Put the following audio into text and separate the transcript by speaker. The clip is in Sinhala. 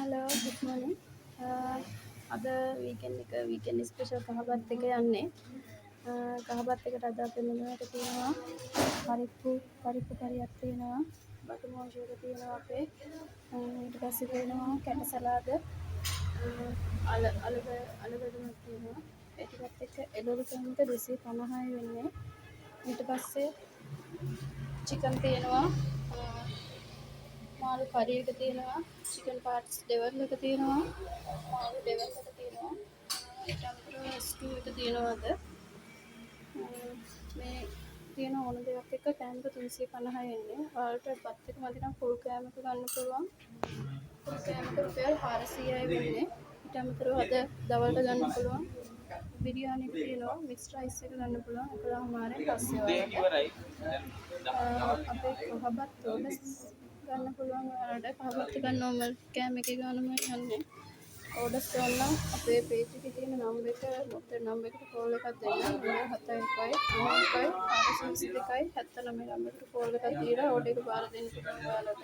Speaker 1: Hello, good morning. අද වීකෙන්ඩ් ස්පෙෂල් කහපත් එක යන්නේ. කහපත් එකට අද අපේ මෙනුවට තියෙනවා පරිප්පු කරියක් තියෙනවා, බටු මෝෂයක තියෙනවා අපේ. ඊට පස්සේ තියෙනවා කැට සලාද, අලගොඩමක් තියෙනවා. ඒකත් එක්ක එළවලු කැමක 250යි වෙන්නේ. ඊට පස්සේ චිකන් තියෙනවා. මාළු කරි එක තියෙනවා, චිකන් පාර්ට්ස් ඩෙවල් එක තියෙනවා, මාළු ඩෙවල් එක තියෙනවා. ඊට අමතරව ස්ටූ එක තියෙනවාද මේ තියෙන ඕන දෙයක් එක්ක කෑමක 350යි එන්නේ. ඔයාලට බත් එක මදි නම් ෆුල් කෑමක ගන්න පුළුවන්. ෆුල් කෑමක රුපියල් 400යි වෙන්නේ. ඊට අමතරව අද දවල්ට ගන්න පුළුවන් බිරියානි එක තියෙනවා, මික්ස් රයිස් එක ගන්න පුළුවන් 11මාරෙන් පස්සේ ඔයාලට. අපේ කහබත් ඕඩර්ස් ගන්න පුළුවන්. ඔයාලට කහබත් එක නෝමල් කෑම එකේ ගන්නම යන්නේ. ඕඩර්ස් කරන්න අපේ පේජ් එකේ තියෙන නම්බර් එක නම්බර් එකට කෝල් එකක් දෙන්න. 71යි 91යි 422යි 79 නම්බර් එකට කෝල් එකක් දීලා ඕඩර් එක බාර දෙන්න පුළුවන් ඔයාලට.